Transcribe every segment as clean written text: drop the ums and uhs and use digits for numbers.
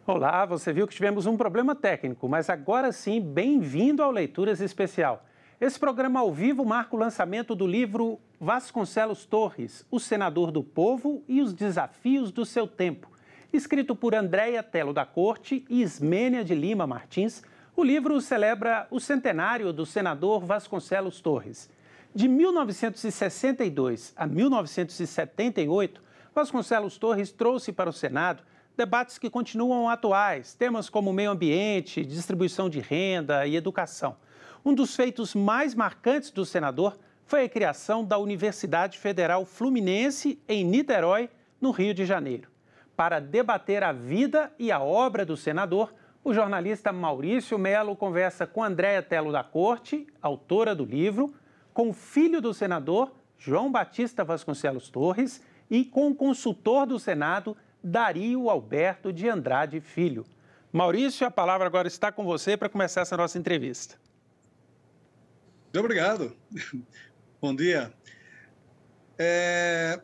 Olá, você viu que tivemos um problema técnico, mas agora sim, bem-vindo ao Leituras Especial. Esse programa ao vivo marca o lançamento do livro Vasconcelos Torres, O Senador do Povo e os Desafios do Seu Tempo. Escrito por Andréia Tello da Corte e Ismênia de Lima Martins, o livro celebra o centenário do senador Vasconcelos Torres. De 1962 a 1978, Vasconcelos Torres trouxe para o Senado debates que continuam atuais, temas como meio ambiente, distribuição de renda e educação. Um dos feitos mais marcantes do senador foi a criação da Universidade Federal Fluminense em Niterói, no Rio de Janeiro. Para debater a vida e a obra do senador, o jornalista Maurício Melo conversa com Andréia Tello da Corte, autora do livro, com o filho do senador, João Batista Vasconcelos Torres, e com o consultor do Senado, Dario Alberto de Andrade Filho. Maurício, a palavra agora está com você para começar essa nossa entrevista. Muito obrigado. Bom dia. Era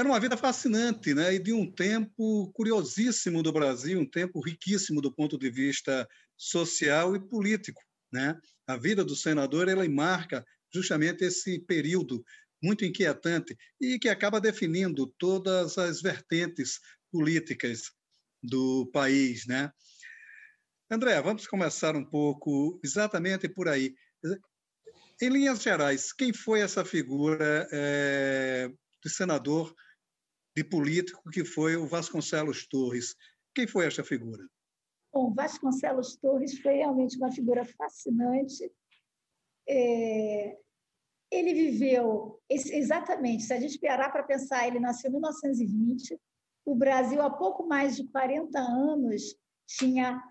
uma vida fascinante, né? E de um tempo curiosíssimo do Brasil, um tempo riquíssimo do ponto de vista social e político, né? A vida do senador, ela marca justamente esse período muito inquietante e que acaba definindo todas as vertentes políticas do país, né? André, vamos começar um pouco exatamente por aí. Em linhas gerais, quem foi essa figura de senador, de político, que foi o Vasconcelos Torres? Quem foi essa figura? Bom, Vasconcelos Torres foi realmente uma figura fascinante. Ele viveu, exatamente, se a gente parar para pensar, ele nasceu em 1920, o Brasil, há pouco mais de 40 anos, tinha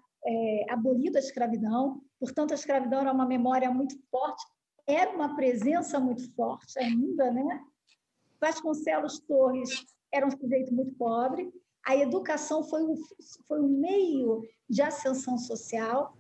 abolido a escravidão, portanto, a escravidão era uma memória muito forte, era uma presença muito forte ainda, né? Vasconcelos Torres era um sujeito muito pobre, a educação foi um meio de ascensão social,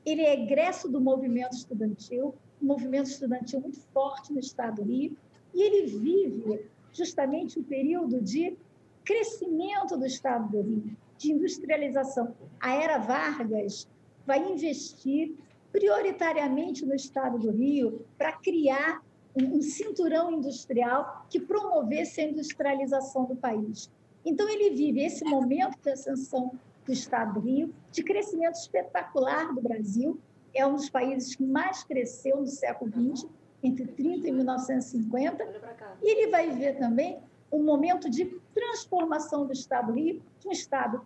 ele é egresso do movimento estudantil, um movimento estudantil muito forte no estado do Rio, e ele vive justamente um período de crescimento do estado do Rio, de industrialização. A Era Vargas vai investir prioritariamente no estado do Rio para criar um cinturão industrial que promovesse a industrialização do país. Então, ele vive esse momento de ascensão do estado do Rio, de crescimento espetacular do Brasil, é um dos países que mais cresceu no século XX, entre 30 e 1950, e ele vai viver também um momento de transformação do Estado do Rio, de um Estado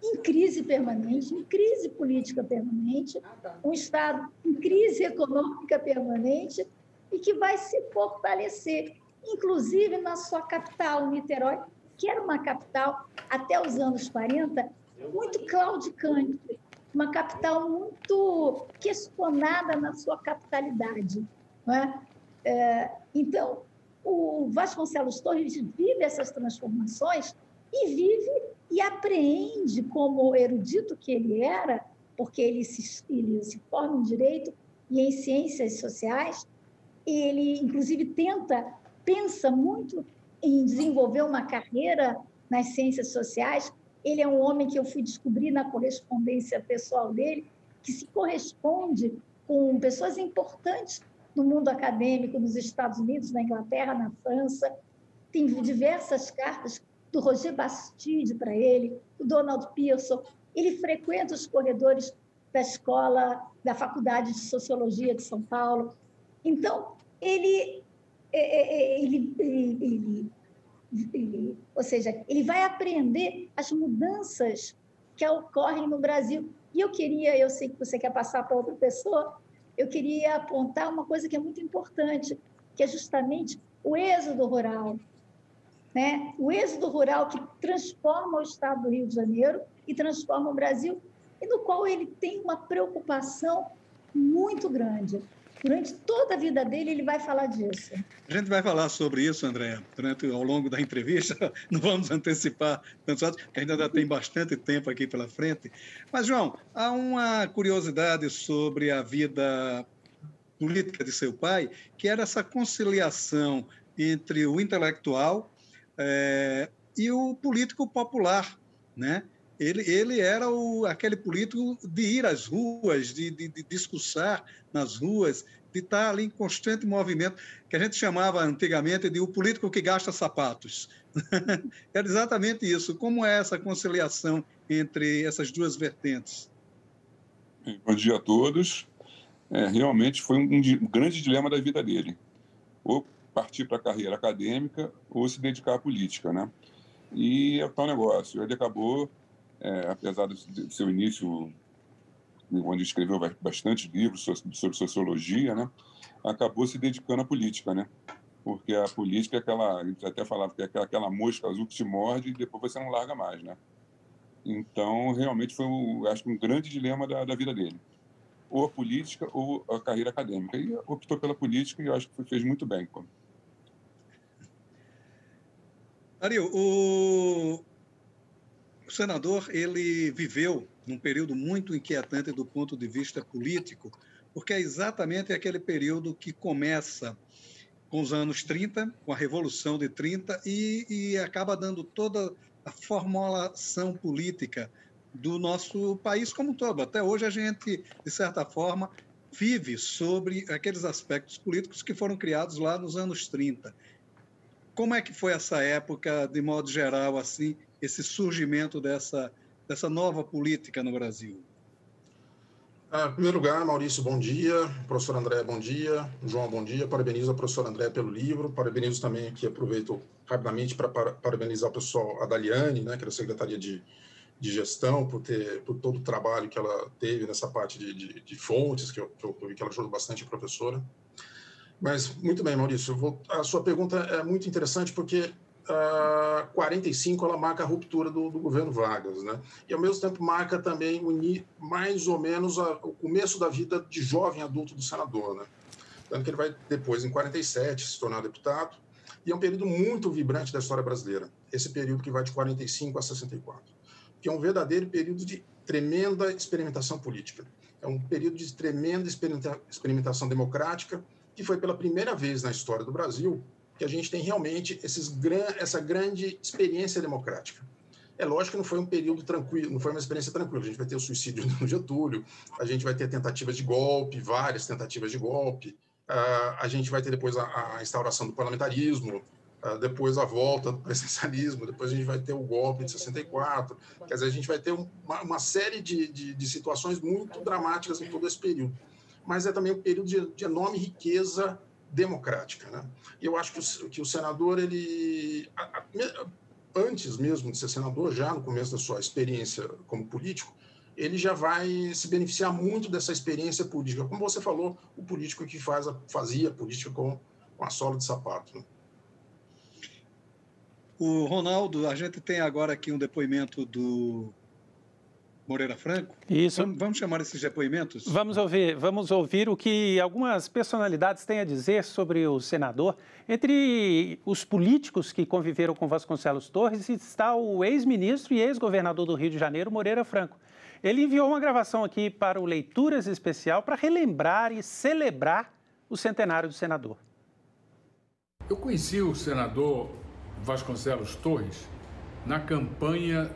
em crise permanente, em crise política permanente, um Estado em crise econômica permanente, e que vai se fortalecer, inclusive na sua capital, Niterói, que era uma capital, até os anos 40, muito claudicante, uma capital muito questionada na sua capitalidade. Não é? Então, o Vasconcelos Torres vive essas transformações e vive e apreende, como erudito que ele era, porque ele se forma em Direito e em Ciências Sociais, ele, inclusive, pensa muito em desenvolver uma carreira nas Ciências Sociais. Ele é um homem que eu fui descobrir na correspondência pessoal dele, que se corresponde com pessoas importantes no mundo acadêmico, nos Estados Unidos, na Inglaterra, na França. Tem diversas cartas do Roger Bastide para ele, do Donald Pearson. Ele frequenta os corredores da escola, da Faculdade de Sociologia de São Paulo. Então, ou seja, ele vai aprender as mudanças que ocorrem no Brasil. E eu sei que você quer passar para outra pessoa, eu queria apontar uma coisa que é muito importante, que é justamente o êxodo rural, né? O êxodo rural que transforma o estado do Rio de Janeiro e transforma o Brasil, e no qual ele tem uma preocupação muito grande. Durante toda a vida dele, ele vai falar disso. A gente vai falar sobre isso, André, ao longo da entrevista. Não vamos antecipar tantos atos, porque ainda tem bastante tempo aqui pela frente. Mas, João, há uma curiosidade sobre a vida política de seu pai, que era essa conciliação entre o intelectual e o político popular, né? Ele era aquele político de ir às ruas, de discursar nas ruas, de estar ali em constante movimento, que a gente chamava antigamente de o político que gasta sapatos. Era exatamente isso. Como é essa conciliação entre essas duas vertentes? Bom dia a todos. Realmente foi um grande dilema da vida dele. Ou partir para a carreira acadêmica ou se dedicar à política, né? E é o tal negócio. Ele acabou, apesar do seu início, onde escreveu bastante livros sobre sociologia, né? Acabou se dedicando à política, né? Porque a política é aquela, a gente até falava que é aquela mosca azul que te morde e depois você não larga mais, né? Então, realmente foi, acho que um grande dilema da vida dele. Ou a política ou a carreira acadêmica. E optou pela política e eu acho que fez muito bem. Dario, o senador, ele viveu num período muito inquietante do ponto de vista político, porque é exatamente aquele período que começa com os anos 30, com a Revolução de 30, e acaba dando toda a formulação política do nosso país como um todo. Até hoje a gente, de certa forma, vive sobre aqueles aspectos políticos que foram criados lá nos anos 30. Como é que foi essa época, de modo geral, assim, esse surgimento dessa nova política no Brasil? Em primeiro lugar, Maurício, bom dia. Professor André, bom dia. João, bom dia. Parabenizo a professora André pelo livro. Parabenizo também aqui, aproveito rapidamente para parabenizar o pessoal, a Daliane, né, que é da Secretaria de Gestão, por todo o trabalho que ela teve nessa parte de fontes, que eu vi que ela ajudou bastante a professora. Mas, muito bem, Maurício, a sua pergunta é muito interessante porque 45 ela marca a ruptura do governo Vargas, né? E, ao mesmo tempo, marca também mais ou menos o começo da vida de jovem adulto do senador, né? Tanto que ele vai, depois, em 47, se tornar deputado, e é um período muito vibrante da história brasileira, esse período que vai de 45 a 64, que é um verdadeiro período de tremenda experimentação política. É um período de tremenda experimentação democrática, que foi pela primeira vez na história do Brasil que a gente tem realmente essa grande experiência democrática. É lógico que não foi um período tranquilo, não foi uma experiência tranquila. A gente vai ter o suicídio do Getúlio, a gente vai ter tentativas de golpe, várias tentativas de golpe, a gente vai ter depois a instauração do parlamentarismo, depois a volta do presidencialismo, depois a gente vai ter o golpe de 64. Quer dizer, a gente vai ter uma série de situações muito dramáticas em todo esse período. Mas é também um período de enorme riqueza democrática, né? E eu acho que o senador, ele, antes mesmo de ser senador, já no começo da sua experiência como político, ele já vai se beneficiar muito dessa experiência política. Como você falou, o político que fazia política com a sola de sapato, né? O Ronaldo, a gente tem agora aqui um depoimento do Moreira Franco. Isso. Vamos chamar esses depoimentos? Vamos ouvir o que algumas personalidades têm a dizer sobre o senador. Entre os políticos que conviveram com Vasconcelos Torres está o ex-ministro e ex-governador do Rio de Janeiro, Moreira Franco. Ele enviou uma gravação aqui para o Leituras Especial para relembrar e celebrar o centenário do senador. Eu conheci o senador Vasconcelos Torres na campanha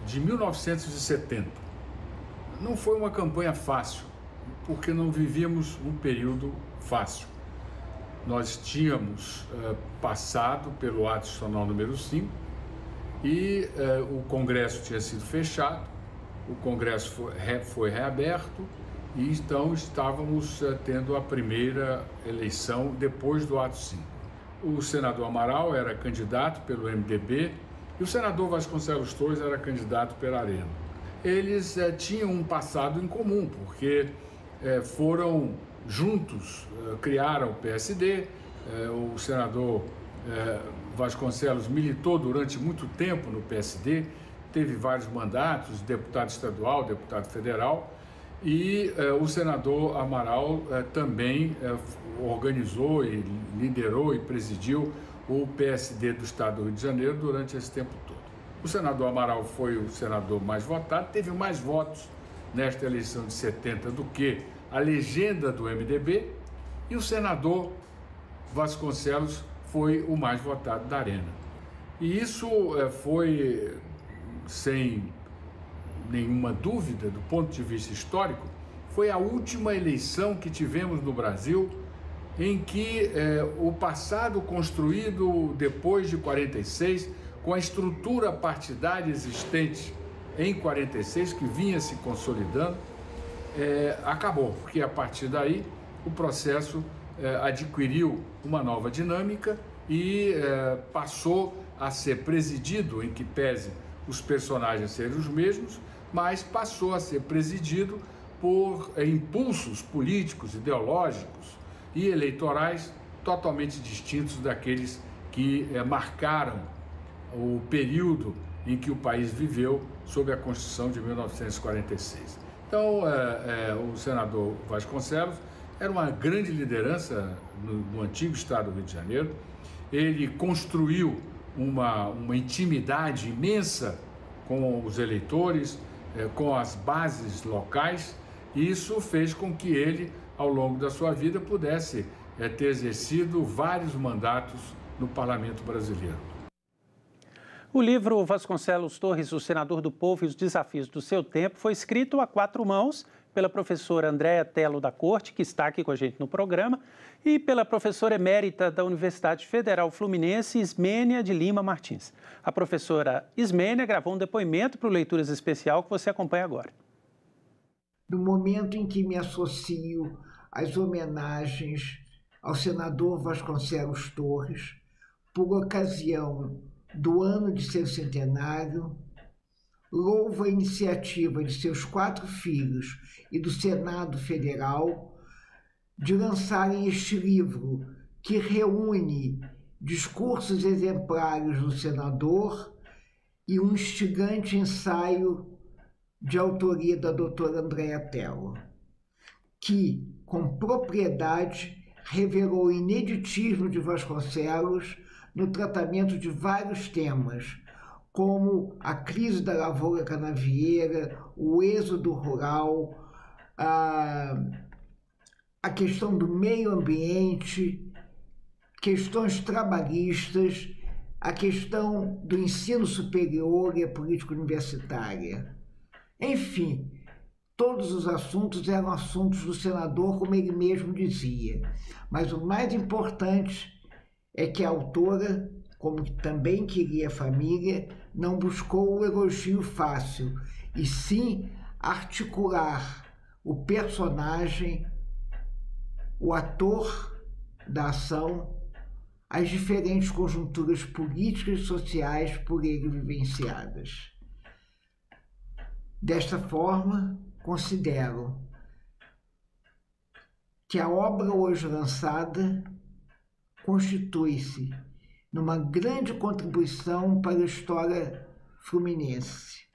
de 1970. Não foi uma campanha fácil, porque não vivíamos um período fácil. Nós tínhamos passado pelo ato institucional número 5 e o Congresso tinha sido fechado, o Congresso foi reaberto e então estávamos tendo a primeira eleição depois do ato 5. O senador Amaral era candidato pelo MDB e o senador Vasconcelos Torres era candidato pela Arena. Eles tinham um passado em comum, porque foram juntos, criaram o PSD, o senador Vasconcelos militou durante muito tempo no PSD, teve vários mandatos, deputado estadual, deputado federal, e o senador Amaral também organizou e liderou e presidiu o PSD do Estado do Rio de Janeiro durante esse tempo todo. O senador Amaral foi o senador mais votado, teve mais votos nesta eleição de 70 do que a legenda do MDB, e o senador Vasconcelos foi o mais votado da Arena. E isso foi sem nenhuma dúvida, do ponto de vista histórico, foi a última eleição que tivemos no Brasil em que o passado construído depois de 46, com a estrutura partidária existente em 46, que vinha se consolidando, acabou, porque a partir daí o processo adquiriu uma nova dinâmica e passou a ser presidido, em que pese os personagens serem os mesmos, mas passou a ser presidido por impulsos políticos, ideológicos e eleitorais totalmente distintos daqueles que marcaram o período em que o país viveu sob a Constituição de 1946. Então, o senador Vasconcelos era uma grande liderança no antigo estado do Rio de Janeiro. Ele construiu uma intimidade imensa com os eleitores, com as bases locais, e isso fez com que ele, ao longo da sua vida, pudesse ter exercido vários mandatos no Parlamento brasileiro. O livro Vasconcelos Torres, o Senador do Povo e os Desafios do Seu Tempo, foi escrito a 4 mãos pela professora Andréa Tello da Corte, que está aqui com a gente no programa, e pela professora emérita da Universidade Federal Fluminense, Ismênia de Lima Martins. A professora Ismênia gravou um depoimento para o Leituras Especial que você acompanha agora. No momento em que me associo às homenagens ao senador Vasconcelos Torres, por ocasião do ano de seu centenário, louvo a iniciativa de seus 4 filhos e do Senado Federal de lançarem este livro que reúne discursos exemplares do senador e um instigante ensaio de autoria da doutora Andréa Tello, que, com propriedade, revelou o ineditismo de Vasconcelos no tratamento de vários temas, como a crise da lavoura canavieira, o êxodo rural, a questão do meio ambiente, questões trabalhistas, a questão do ensino superior e a política universitária. Enfim, todos os assuntos eram assuntos do senador, como ele mesmo dizia. Mas o mais importante é que a autora, como também queria a família, não buscou o elogio fácil, e sim articular o personagem, o ator da ação, as diferentes conjunturas políticas e sociais por ele vivenciadas. Desta forma, considero que a obra hoje lançada constitui-se numa grande contribuição para a história fluminense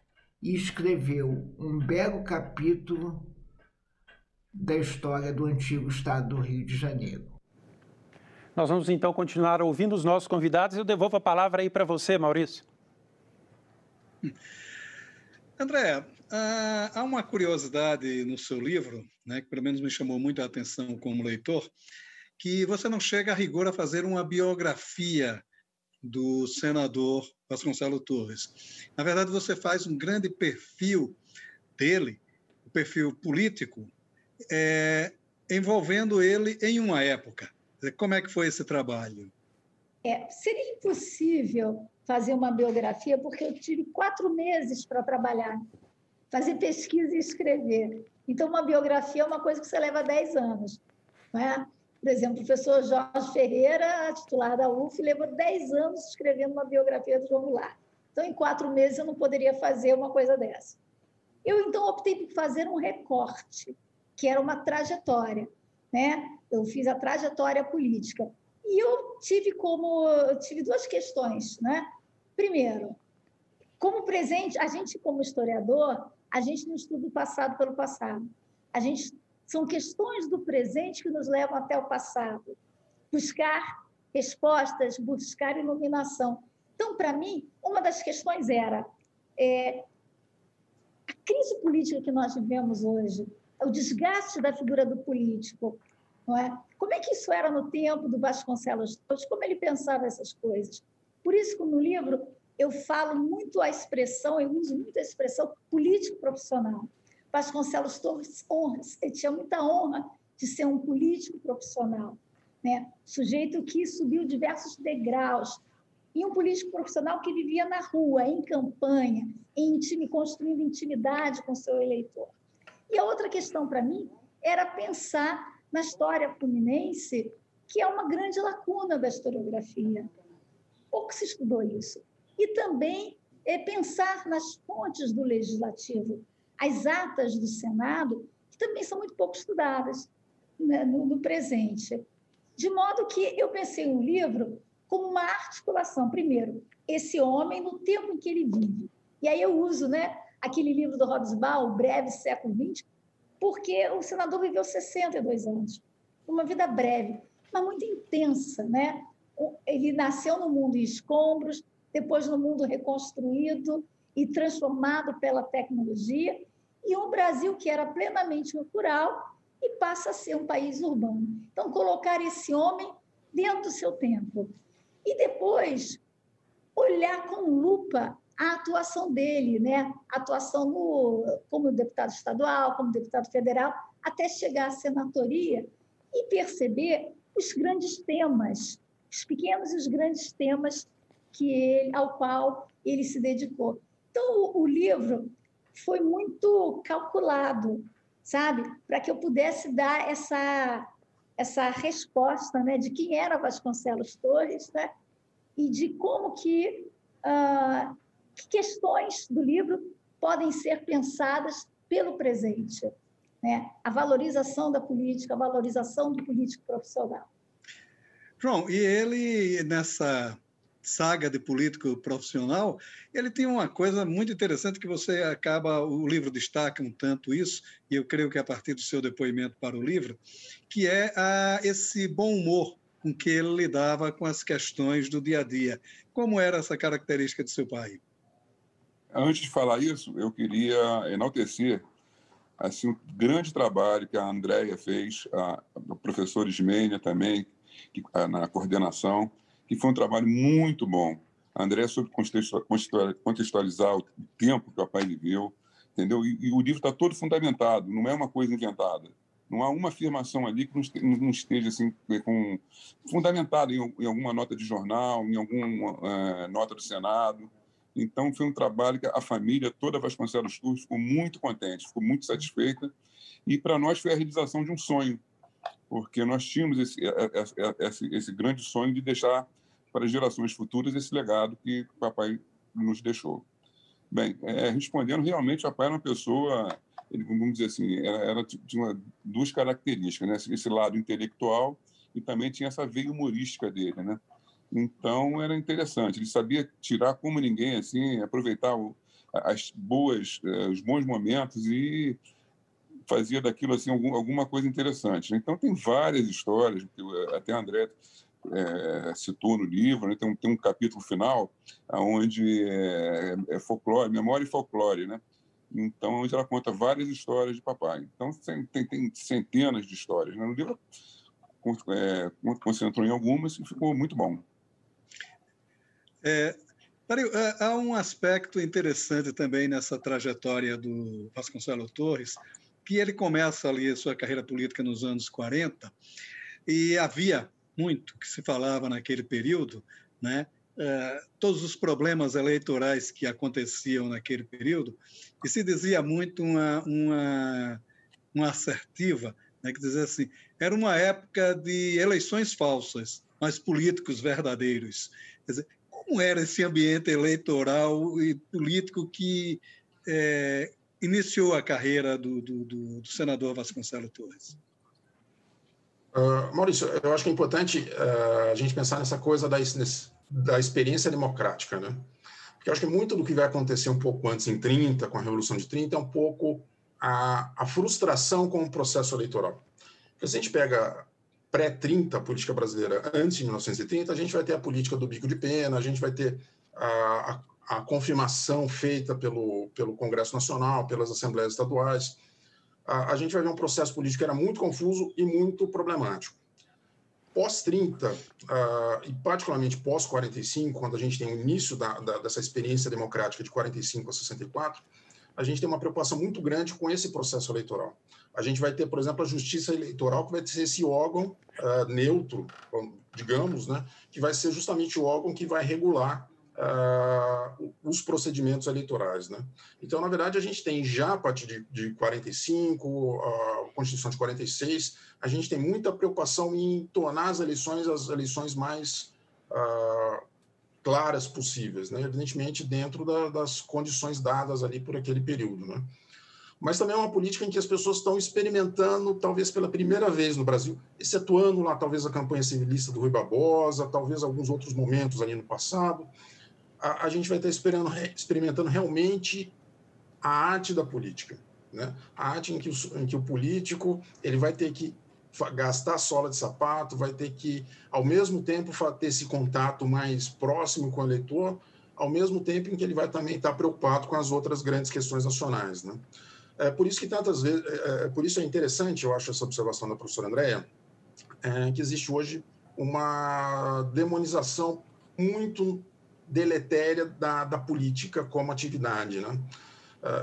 e escreveu um belo capítulo da história do antigo estado do Rio de Janeiro. Nós vamos então continuar ouvindo os nossos convidados e eu devolvo a palavra aí para você, Maurício. André, há uma curiosidade no seu livro, né, que pelo menos me chamou muito a atenção como leitor, que você não chega a rigor a fazer uma biografia do senador Vasconcelos Torres. Na verdade, você faz um grande perfil dele, o perfil político, envolvendo ele em uma época. Como é que foi esse trabalho? Seria impossível fazer uma biografia, porque eu tive 4 meses para trabalhar, fazer pesquisa e escrever. Então, uma biografia é uma coisa que você leva 10 anos. Não é? Por exemplo, o professor Jorge Ferreira, titular da UF, levou 10 anos escrevendo uma biografia do João Goulart. Então, em 4 meses, eu não poderia fazer uma coisa dessa. Eu, então, optei por fazer um recorte, que era uma trajetória, né? Eu fiz a trajetória política. E eu tive 2 questões, né? Primeiro, como presente, a gente, como historiador, a gente não estuda o passado pelo passado. São questões do presente que nos levam até o passado. Buscar respostas, buscar iluminação. Então, para mim, uma das questões era a crise política que nós vivemos hoje, o desgaste da figura do político, não é? Como é que isso era no tempo do Vasconcelos Torres? Como ele pensava essas coisas? Por isso que no livro eu falo muito a expressão, eu uso muito a expressão político profissional. Vasconcelos Torres, ele tinha muita honra de ser um político profissional, né? Sujeito que subiu diversos degraus, e um político profissional que vivia na rua, em campanha, construindo intimidade com seu eleitor. E a outra questão para mim era pensar na história fluminense, que é uma grande lacuna da historiografia. Pouco se estudou isso. E também pensar nas fontes do Legislativo, as atas do Senado, que também são muito pouco estudadas, né, no presente. De modo que eu pensei um livro como uma articulação, primeiro, esse homem no tempo em que ele vive. E aí eu uso, né, aquele livro do Hobsbawm, O Breve Século XX, porque o senador viveu 62 anos, uma vida breve, mas muito intensa, né? Ele nasceu no mundo em escombros, depois no mundo reconstruído e transformado pela tecnologia, e um Brasil que era plenamente rural e passa a ser um país urbano. Então, colocar esse homem dentro do seu tempo. E depois, olhar com lupa a atuação dele, né? A atuação como deputado estadual, como deputado federal, até chegar à senatoria e perceber os grandes temas, os pequenos e os grandes temas ao qual ele se dedicou. Então, o livro foi muito calculado, sabe? Para que eu pudesse dar essa resposta, né? De quem era Vasconcelos Torres, né? E de como que questões do livro podem ser pensadas pelo presente, né? A valorização da política, a valorização do político profissional. João, e ele, nessa saga de político profissional, ele tem uma coisa muito interessante que o livro destaca um tanto isso, e eu creio que a partir do seu depoimento para o livro, que é esse bom humor com que ele lidava com as questões do dia a dia. Como era essa característica de seu pai? Antes de falar isso, eu queria enaltecer assim, um grande trabalho que a Andréia fez, o professor Ismênia também, na coordenação, que foi um trabalho muito bom. A Andréia soube contextualizar o tempo que o papai viveu, entendeu? E o livro está todo fundamentado, não é uma coisa inventada. Não há uma afirmação ali que não esteja assim, fundamentada em alguma nota de jornal, em alguma nota do Senado. Então, foi um trabalho que a família toda Vasconcelos Torres ficou muito contente, ficou muito satisfeita. E, para nós, foi a realização de um sonho, porque nós tínhamos esse grande sonho de deixar para gerações futuras esse legado que o papai nos deixou. Bem, respondendo, realmente, o papai era uma pessoa, vamos dizer assim, tinha duas características, né? Esse lado intelectual e também tinha essa veia humorística dele, né? Então, era interessante. Ele sabia tirar como ninguém, assim, aproveitar os bons momentos e fazia daquilo assim, alguma coisa interessante. Então, tem várias histórias, que até a André citou no livro, né? Tem um capítulo final onde é folclore, memória e folclore, né? Então, onde ela conta várias histórias de papai. Então, tem centenas de histórias, né? No livro concentrou em algumas e ficou muito bom. Há um aspecto interessante também nessa trajetória do Vasconcelos Torres, que ele começa ali a sua carreira política nos anos 40, e havia muito que se falava naquele período, né? Todos os problemas eleitorais que aconteciam naquele período, e se dizia muito uma assertiva, né, que dizia assim, era uma época de eleições falsas, mas políticos verdadeiros. Quer dizer, como era esse ambiente eleitoral e político que iniciou a carreira do senador Vasconcelos Torres? Maurício, eu acho que é importante a gente pensar nessa coisa da experiência democrática, né? Porque eu acho que muito do que vai acontecer um pouco antes, em 30, com a Revolução de 30, é um pouco a frustração com o processo eleitoral. Porque se a gente pega pré-30, a política brasileira, antes de 1930, a gente vai ter a política do bico de pena, a gente vai ter a confirmação feita pelo Congresso Nacional, pelas Assembleias Estaduais. A gente vai ver um processo político que era muito confuso e muito problemático. pós-30, e particularmente pós-45, quando a gente tem o início dessa experiência democrática de 45 a 64, a gente tem uma preocupação muito grande com esse processo eleitoral. A gente vai ter, por exemplo, a Justiça Eleitoral, que vai ser esse órgão neutro, digamos, né, que vai ser justamente o órgão que vai regular os procedimentos eleitorais, né? Então, na verdade, a gente tem já, a partir de 45, a Constituição de 46, a gente tem muita preocupação em tornar as eleições mais claras possíveis, né? Evidentemente, dentro das condições dadas ali por aquele período, né? Mas também é uma política em que as pessoas estão experimentando, talvez pela primeira vez no Brasil, excetuando lá, talvez, a campanha civilista do Rui Barbosa, talvez alguns outros momentos ali no passado, a gente vai estar experimentando realmente a arte da política, né? A arte em que o político ele vai ter que gastar sola de sapato, vai ter que, ao mesmo tempo, ter esse contato mais próximo com o eleitor, ao mesmo tempo em que ele vai também estar preocupado com as outras grandes questões nacionais, né? Por isso que tantas vezes, por isso é interessante, eu acho, essa observação da professora Andréa, que existe hoje uma demonização muito deletéria da política como atividade, né?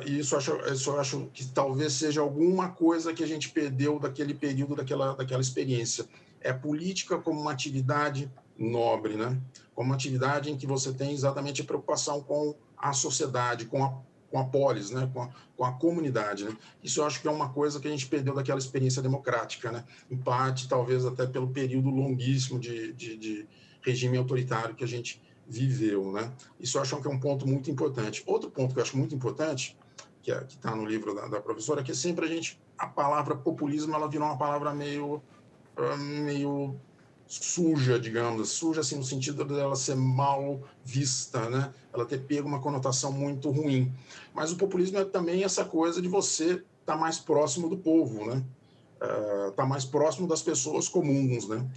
E isso eu acho que talvez seja alguma coisa que a gente perdeu daquele período, daquela experiência. É política como uma atividade nobre, né? Como uma atividade em que você tem exatamente a preocupação com a sociedade, com a polis, né? Com a comunidade, né? Isso eu acho que é uma coisa que a gente perdeu daquela experiência democrática, né? Em parte, talvez até pelo período longuíssimo de regime autoritário que a gente viveu, né? Isso eu acho que é um ponto muito importante. Outro ponto que eu acho muito importante, que está no livro da professora, é que sempre a palavra populismo, ela virou uma palavra meio suja, digamos, suja assim no sentido dela ser mal vista, né? Ela ter pego uma conotação muito ruim. Mas o populismo é também essa coisa de você estar mais próximo do povo, né? Estar mais próximo das pessoas comuns, né?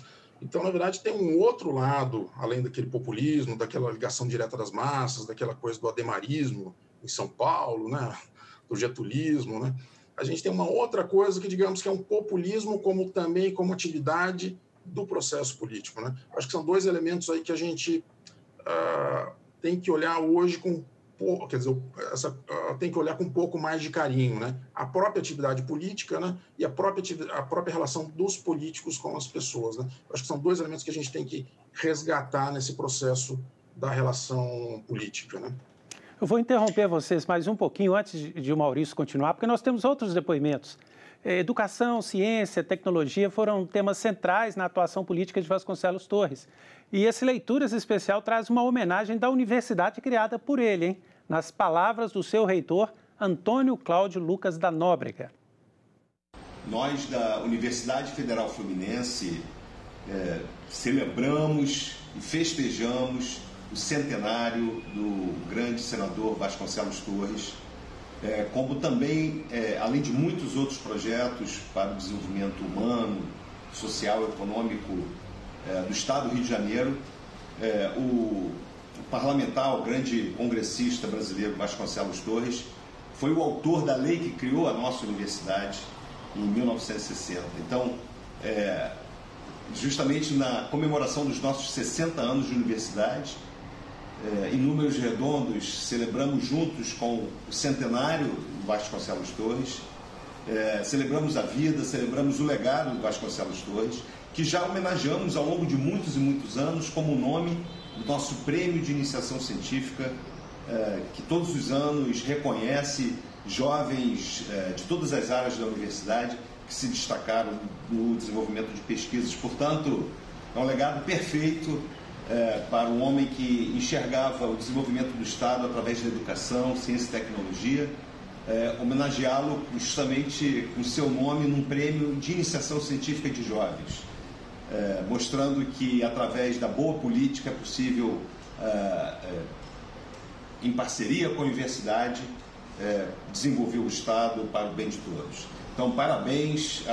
Então, na verdade, tem um outro lado, além daquele populismo, daquela ligação direta das massas, daquela coisa do ademarismo em São Paulo, né? Do getulismo, né? A gente tem uma outra coisa que, digamos, que é um populismo também como atividade do processo político, né? Acho que são dois elementos aí que a gente tem que olhar hoje tem que olhar com um pouco mais de carinho, né? A própria atividade política, né? E a própria relação dos políticos com as pessoas, né? Acho que são dois elementos que a gente tem que resgatar nesse processo da relação política, né? Eu vou interromper vocês mais um pouquinho antes de o Maurício continuar, porque nós temos outros depoimentos. Educação, ciência, tecnologia foram temas centrais na atuação política de Vasconcelos Torres. E esse Leituras Especial traz uma homenagem da universidade criada por ele, hein? Nas palavras do seu reitor, Antônio Cláudio Lucas da Nóbrega. Nós, da Universidade Federal Fluminense, celebramos e festejamos o centenário do grande senador Vasconcelos Torres, como também, além de muitos outros projetos para o desenvolvimento humano, social e econômico do Estado do Rio de Janeiro, o parlamentar, o grande congressista brasileiro Vasconcelos Torres, foi o autor da lei que criou a nossa universidade em 1960. Então, justamente na comemoração dos nossos 60 anos de universidade, em números redondos, celebramos juntos com o centenário do Vasconcelos Torres, celebramos a vida, celebramos o legado do Vasconcelos Torres, que já homenageamos ao longo de muitos e muitos anos como nome do nosso prêmio de iniciação científica, que todos os anos reconhece jovens de todas as áreas da universidade que se destacaram no desenvolvimento de pesquisas. Portanto, é um legado perfeito para um homem que enxergava o desenvolvimento do Estado através da educação, ciência e tecnologia, homenageá-lo justamente com seu nome num prêmio de iniciação científica de jovens, mostrando que através da boa política é possível, em parceria com a universidade, desenvolver o Estado para o bem de todos. Então, parabéns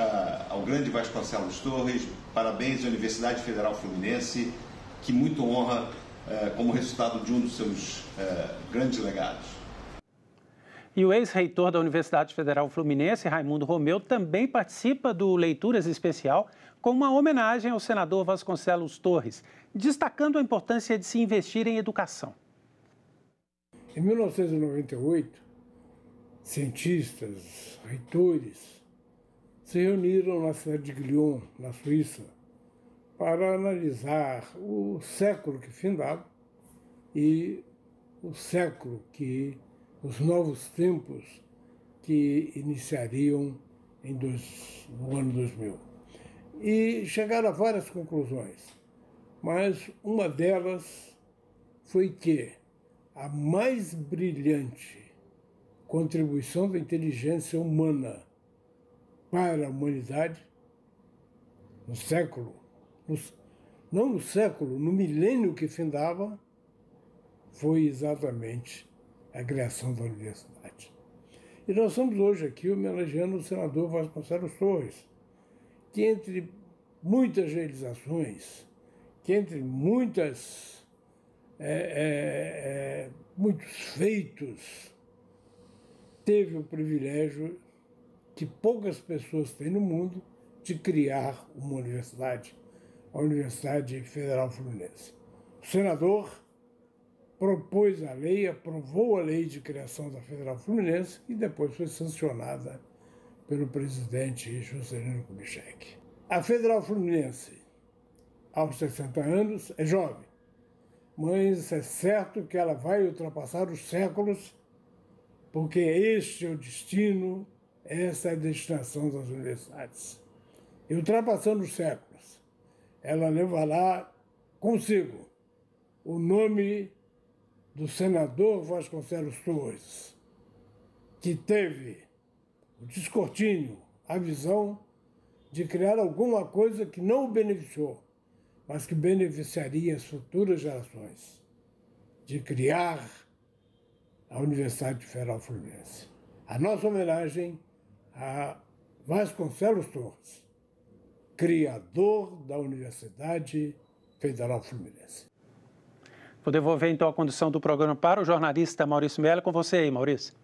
ao grande Vasconcelos Torres, parabéns à Universidade Federal Fluminense, que muito honra como resultado de um dos seus grandes legados. E o ex-reitor da Universidade Federal Fluminense, Raimundo Romeu, também participa do Leituras Especial com uma homenagem ao senador Vasconcelos Torres, destacando a importância de se investir em educação. Em 1998, cientistas, reitores, se reuniram na cidade de Lyon, na Suíça, para analisar o século que findava e o século que os novos tempos que iniciariam no ano 2000. E chegaram a várias conclusões, mas uma delas foi que a mais brilhante contribuição da inteligência humana para a humanidade no século, não no século, no milênio que findava, foi exatamente a criação da universidade. E nós estamos hoje aqui homenageando o senador Vasconcelos Torres, que entre muitas realizações, que entre muitos feitos, teve o privilégio que poucas pessoas têm no mundo de criar uma universidade, a Universidade Federal Fluminense. O senador propôs a lei, aprovou a lei de criação da Federal Fluminense e depois foi sancionada pelo presidente Juscelino Kubitschek. A Federal Fluminense, aos 60 anos, é jovem, mas é certo que ela vai ultrapassar os séculos, porque este é o destino, essa é a destinação das universidades. E ultrapassando os séculos, ela levará consigo o nome do senador Vasconcelos Torres, que teve o descortínio, a visão de criar alguma coisa que não o beneficiou, mas que beneficiaria as futuras gerações, de criar a Universidade Federal Fluminense. A nossa homenagem a Vasconcelos Torres, criador da Universidade Federal Fluminense. Vou devolver então a condução do programa para o jornalista Maurício Mello. Com você aí, Maurício.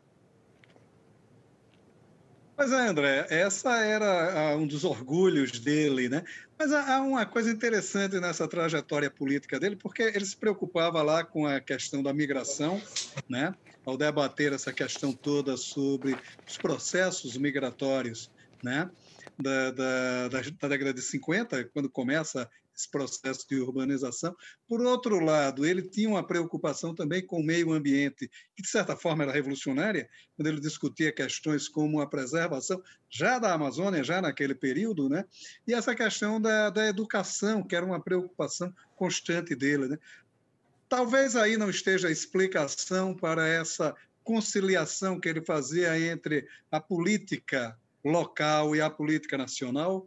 Pois é, André, essa era um dos orgulhos dele, né? Mas há uma coisa interessante nessa trajetória política dele, porque ele se preocupava lá com a questão da migração, né? Ao debater essa questão toda sobre os processos migratórios, né? Da década de 50, quando começa esse processo de urbanização. Por outro lado, ele tinha uma preocupação também com o meio ambiente, que de certa forma era revolucionária, quando ele discutia questões como a preservação já da Amazônia, já naquele período, né? E essa questão da educação, que era uma preocupação constante dele, né? Talvez aí não esteja a explicação para essa conciliação que ele fazia entre a política local e a política nacional?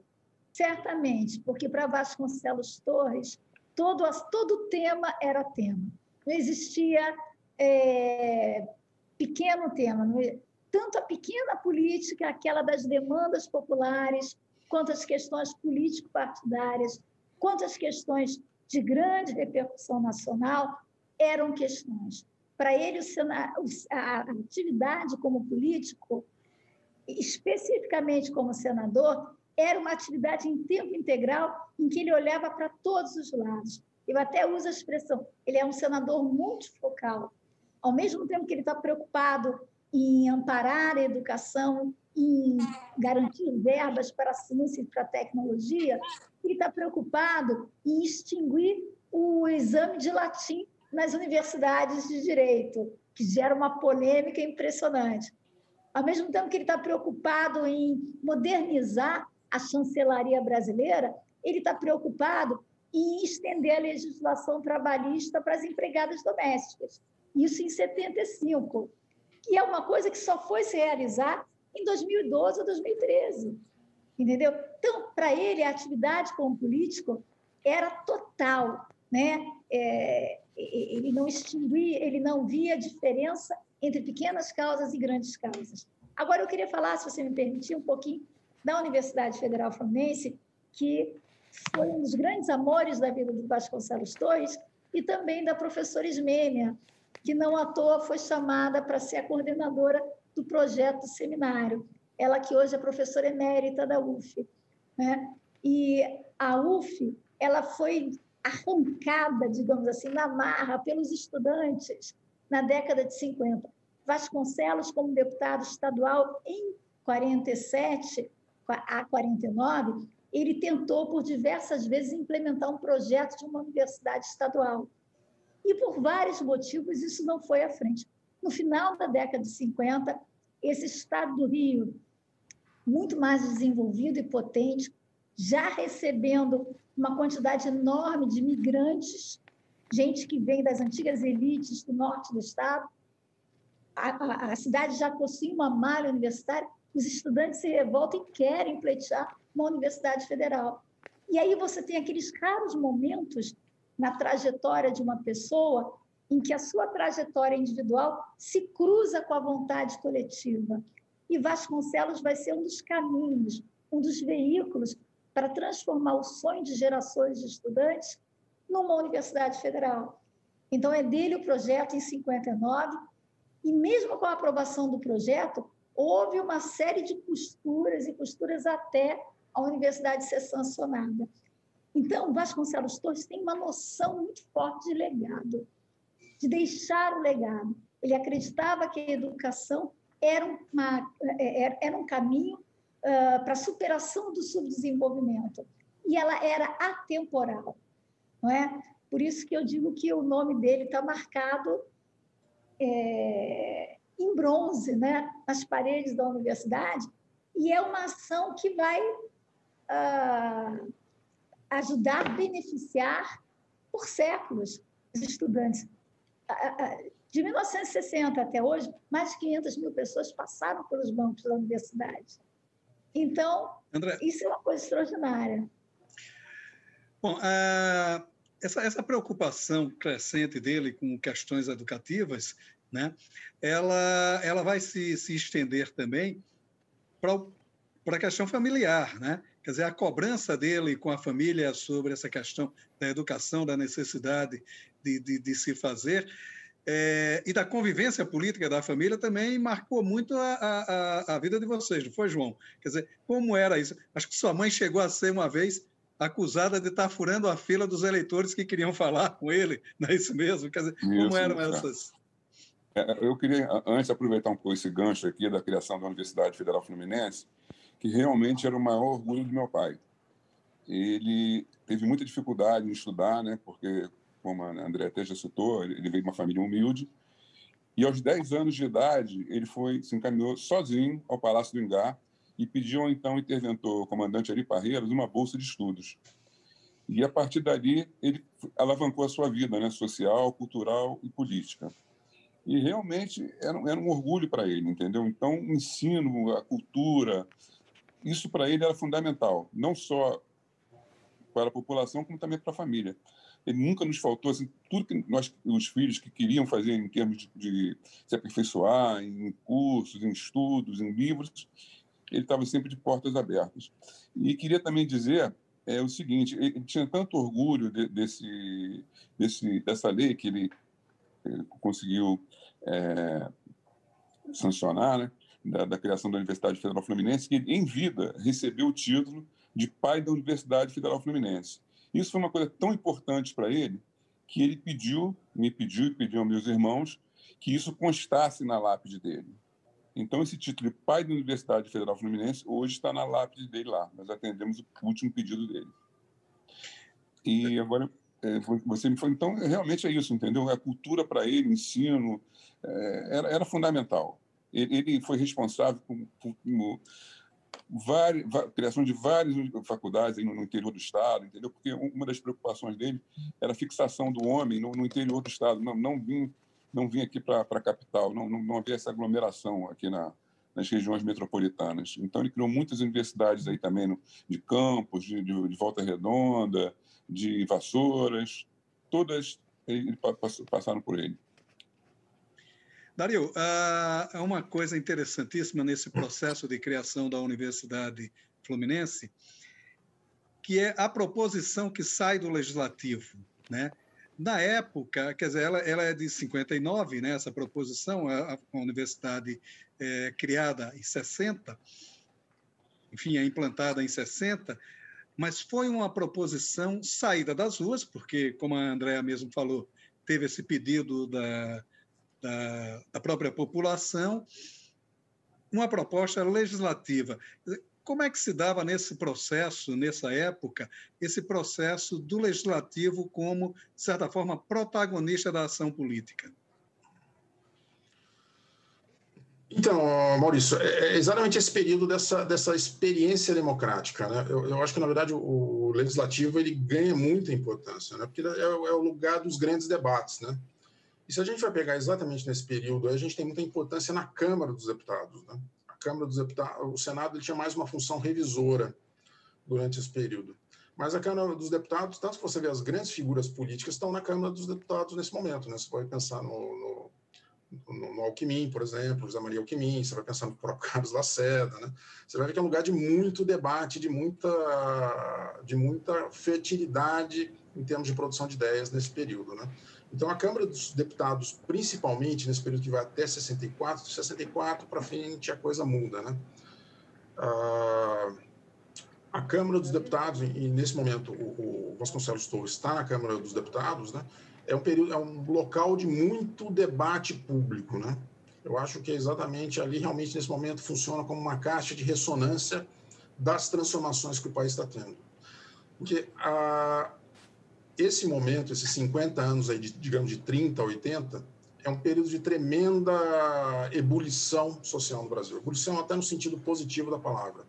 Certamente, porque para Vasconcelos Torres, todo tema era tema. Não existia pequeno tema. Tanto a pequena política, aquela das demandas populares, quanto as questões político-partidárias, quanto as questões de grande repercussão nacional, eram questões. Para ele, a atividade como político, especificamente como senador, era uma atividade em tempo integral em que ele olhava para todos os lados. Eu até uso a expressão, ele é um senador multifocal. Ao mesmo tempo que ele está preocupado em amparar a educação, em garantir verbas para a ciência e para a tecnologia, ele está preocupado em extinguir o exame de latim nas universidades de direito, que gera uma polêmica impressionante. Ao mesmo tempo que ele está preocupado em modernizar a chancelaria brasileira, ele está preocupado em estender a legislação trabalhista para as empregadas domésticas. Isso em 75, que é uma coisa que só foi se realizar em 2012 ou 2013. Entendeu? Então, para ele, a atividade como político era total, né? Ele não extinguia, ele não via diferença entre pequenas causas e grandes causas. Agora, eu queria falar, se você me permitir, um pouquinho da Universidade Federal Fluminense, que foi um dos grandes amores da vida do Vasconcelos Torres, e também da professora Ismênia, que não à toa foi chamada para ser a coordenadora do projeto do seminário. Ela que hoje é professora emérita da UF, né? E a UF, ela foi arrancada, digamos assim, na marra pelos estudantes na década de 50. Vasconcelos, como deputado estadual em 47 a 49, ele tentou por diversas vezes implementar um projeto de uma universidade estadual. E por vários motivos isso não foi à frente. No final da década de 50, esse estado do Rio, muito mais desenvolvido e potente, já recebendo uma quantidade enorme de imigrantes, gente que vem das antigas elites do norte do estado. A cidade já possui uma malha universitária, os estudantes se revoltam e querem pleitear uma universidade federal. E aí você tem aqueles raros momentos na trajetória de uma pessoa em que a sua trajetória individual se cruza com a vontade coletiva. E Vasconcelos vai ser um dos caminhos, um dos veículos para transformar o sonho de gerações de estudantes numa universidade federal. Então, é dele o projeto em 59, e mesmo com a aprovação do projeto, houve uma série de costuras e costuras até a universidade ser sancionada. Então, Vasconcelos Torres tem uma noção muito forte de legado, de deixar o legado. Ele acreditava que a educação era um caminho para a superação do subdesenvolvimento, e ela era atemporal, não é? Por isso que eu digo que o nome dele está marcado em bronze, né, nas paredes da universidade, e é uma ação que vai ajudar a beneficiar por séculos os estudantes. De 1960 até hoje, mais de 500 mil pessoas passaram pelos bancos da universidade. Então, André, isso é uma coisa extraordinária. Bom, essa preocupação crescente dele com questões educativas, né, ela vai se estender também para a questão familiar, né? Quer dizer, a cobrança dele com a família sobre essa questão da educação, da necessidade de se fazer, e da convivência política da família também marcou muito a vida de vocês, não foi, João? Quer dizer, como era isso? Acho que sua mãe chegou a ser uma vez acusada de estar furando a fila dos eleitores que queriam falar com ele, não é isso mesmo? Quer dizer, como eram essas... Eu queria, antes, aproveitar um pouco esse gancho aqui da criação da Universidade Federal Fluminense, que realmente era o maior orgulho do meu pai. Ele teve muita dificuldade em estudar, né, porque, como a André até já citou, ele veio de uma família humilde, e aos 10 anos de idade, ele se encaminhou sozinho ao Palácio do Ingá e pediu ao então interventor, comandante Ari Parreiras, uma bolsa de estudos. E, a partir dali, ele alavancou a sua vida, né, social, cultural e política. E, realmente, era um orgulho para ele, entendeu? Então, o ensino, a cultura, isso para ele era fundamental, não só para a população, como também para a família. Ele nunca nos faltou, assim, tudo que os filhos que queriam fazer em termos de se aperfeiçoar, em cursos, em estudos, em livros, ele estava sempre de portas abertas. E queria também dizer o seguinte, ele tinha tanto orgulho dessa lei que ele conseguiu sancionar, né, da criação da Universidade Federal Fluminense, que ele, em vida, recebeu o título de pai da Universidade Federal Fluminense. Isso foi uma coisa tão importante para ele que ele me pediu e pediu aos meus irmãos que isso constasse na lápide dele. Então, esse título de pai da Universidade Federal Fluminense hoje está na lápide dele lá. Nós atendemos o último pedido dele. E agora, você me falou, então, realmente é isso, entendeu? A cultura para ele, o ensino, era fundamental. Ele foi responsável por criação de várias faculdades aí no interior do estado, entendeu? Porque uma das preocupações dele era a fixação do homem no interior do estado, não vinha aqui para a capital, não havia essa aglomeração aqui nas regiões metropolitanas. Então, ele criou muitas universidades aí também, de Campos, de Volta Redonda, de Vassouras, todas passaram por ele. Dario, há uma coisa interessantíssima nesse processo de criação da Universidade Fluminense, que é a proposição que sai do Legislativo, né? Na época, quer dizer, ela é de 59, né, essa proposição, a universidade criada em 60, enfim, é implantada em 60, mas foi uma proposição saída das ruas, porque, como a Andréa mesmo falou, teve esse pedido da própria população, uma proposta legislativa. Como é que se dava nesse processo, nessa época, esse processo do legislativo como, de certa forma, protagonista da ação política? Então, Maurício, é exatamente esse período dessa experiência democrática, né? Eu acho que, na verdade, o legislativo ele ganha muita importância, né? Porque é o lugar dos grandes debates, né? E se a gente vai pegar exatamente nesse período, a gente tem muita importância na Câmara dos Deputados, né? A Câmara dos Deputados, o Senado ele tinha mais uma função revisora durante esse período. Mas a Câmara dos Deputados, tanto que você vê as grandes figuras políticas estão na Câmara dos Deputados nesse momento, né? Você pode pensar no Alckmin, por exemplo, José Maria Alckmin, você vai pensar no próprio Carlos Lacerda, né? Você vai ver que é um lugar de muito debate, de muita fertilidade em termos de produção de ideias nesse período, né? Então, a Câmara dos Deputados, principalmente nesse período que vai até 64, de 64 para frente a coisa muda, né? A Câmara dos Deputados, e nesse momento o Vasconcelos Torres está na Câmara dos Deputados, né? É um local de muito debate público, né? Eu acho que exatamente ali, realmente, nesse momento, funciona como uma caixa de ressonância das transformações que o país está tendo. Porque esse momento, esses 50 anos, aí digamos, de 30 a 80, é um período de tremenda ebulição social no Brasil. Ebulição até no sentido positivo da palavra.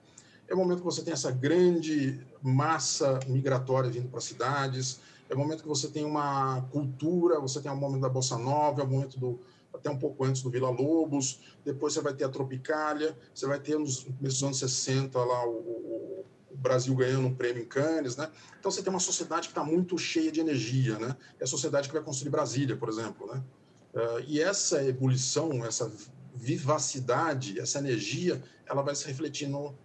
É o momento que você tem essa grande massa migratória vindo para as cidades, é o momento que você tem uma cultura, você tem o momento da Bossa Nova, é o momento até um pouco antes do Vila Lobos, depois você vai ter a Tropicália, você vai ter nos anos 60 lá o Brasil ganhando um prêmio em Cannes, né? Então você tem uma sociedade que está muito cheia de energia, né? É a sociedade que vai construir Brasília, por exemplo, né? E essa ebulição, essa vivacidade, essa energia, ela vai se refletir no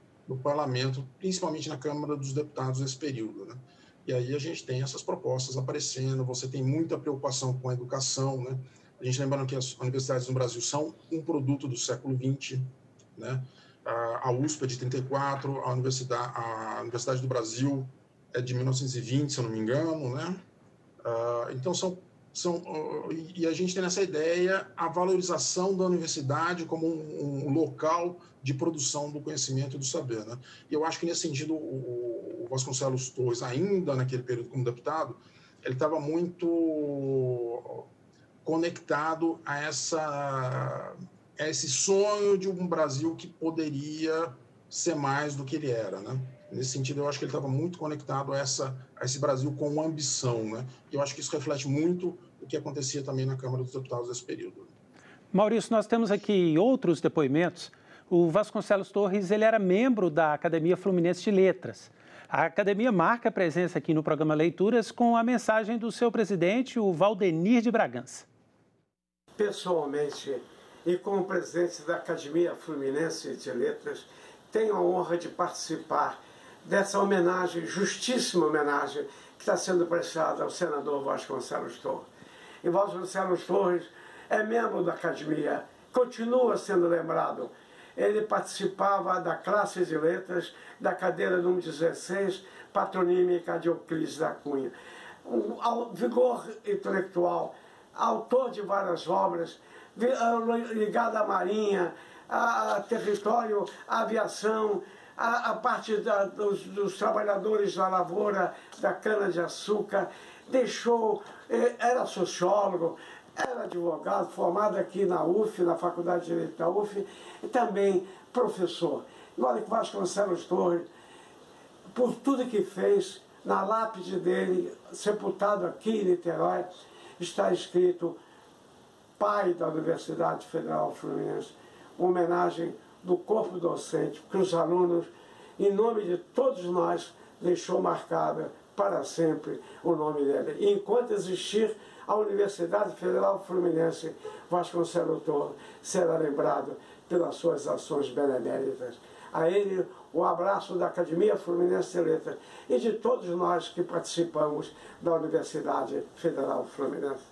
parlamento, principalmente na Câmara dos Deputados nesse período, né? E aí a gente tem essas propostas aparecendo, você tem muita preocupação com a educação, né? A gente lembrando que as universidades no Brasil são um produto do século XX, né? A USP é de 34, a Universidade do Brasil é de 1920, se eu não me engano, né? Então e a gente tem nessa ideia a valorização da universidade como um local de produção do conhecimento e do saber, né? E eu acho que nesse sentido o Vasconcelos Torres, ainda naquele período como deputado, ele estava muito conectado a esse sonho de um Brasil que poderia ser mais do que ele era, né? Nesse sentido, eu acho que ele estava muito conectado a esse Brasil com ambição, né? E eu acho que isso reflete muito o que acontecia também na Câmara dos Deputados nesse período. Maurício, nós temos aqui outros depoimentos. O Vasconcelos Torres, ele era membro da Academia Fluminense de Letras. A academia marca a presença aqui no programa Leituras com a mensagem do seu presidente, o Valdenir de Bragança. Pessoalmente e como presidente da Academia Fluminense de Letras, tenho a honra de participar dessa homenagem, justíssima homenagem, que está sendo prestada ao senador Vasconcelos Torres. E Vasconcelos Torres é membro da Academia, continua sendo lembrado. Ele participava da classe de letras, da cadeira número 16, patronímica de Euclides da Cunha. Vigor intelectual, autor de várias obras, ligado à Marinha, a território, à aviação, a parte dos trabalhadores da lavoura, da cana-de-açúcar, era sociólogo, era advogado, formado aqui na UF, na Faculdade de Direito da UF, e também professor. E olha que Vasconcelos Torres, por tudo que fez, na lápide dele, sepultado aqui em Niterói, está escrito pai da Universidade Federal Fluminense, uma homenagem do corpo docente, que os alunos, em nome de todos nós, deixou marcada para sempre o nome dele. E enquanto existir a Universidade Federal Fluminense, Vasconcelos Torres será lembrado pelas suas ações beneméritas. A ele, o abraço da Academia Fluminense de Letras e de todos nós que participamos da Universidade Federal Fluminense.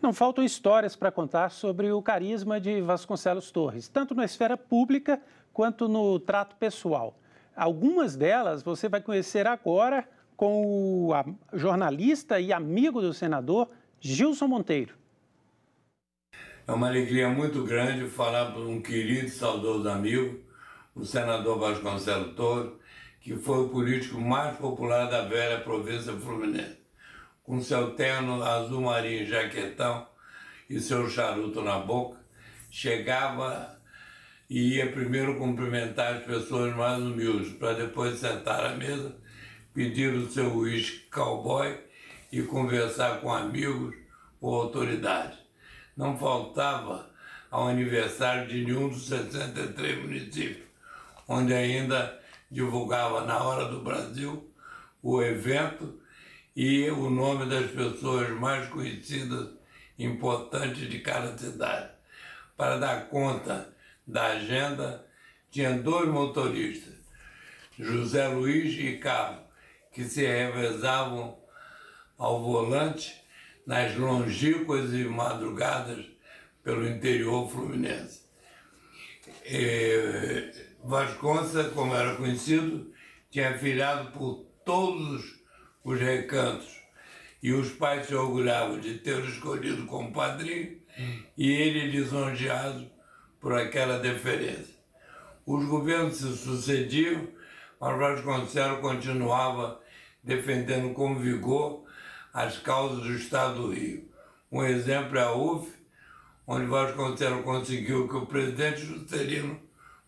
Não faltam histórias para contar sobre o carisma de Vasconcelos Torres, tanto na esfera pública quanto no trato pessoal. Algumas delas você vai conhecer agora com o jornalista e amigo do senador Gilson Monteiro. É uma alegria muito grande falar por um querido e saudoso amigo, o senador Vasconcelos Torres, que foi o político mais popular da velha província fluminense. Com seu terno azul marinho e jaquetão e seu charuto na boca, chegava e ia primeiro cumprimentar as pessoas mais humildes, para depois sentar à mesa, pedir o seu uísque cowboy e conversar com amigos ou autoridades. Não faltava ao aniversário de nenhum dos 63 municípios, onde ainda divulgava na Hora do Brasil o evento e o nome das pessoas mais conhecidas e importantes de cada cidade. Para dar conta da agenda, tinha 2 motoristas, José Luiz e Carlos, que se revezavam ao volante nas longínquas e madrugadas pelo interior fluminense. Vasconcelos, como era conhecido, tinha filhado por todos os recantos e os pais se orgulhavam de ter o escolhido como padrinho e ele lisonjeado por aquela deferência. Os governos se sucediam, mas Vasconcelos continuava defendendo com vigor as causas do Estado do Rio. Um exemplo é a UF, onde Vasconcelos conseguiu que o presidente Juscelino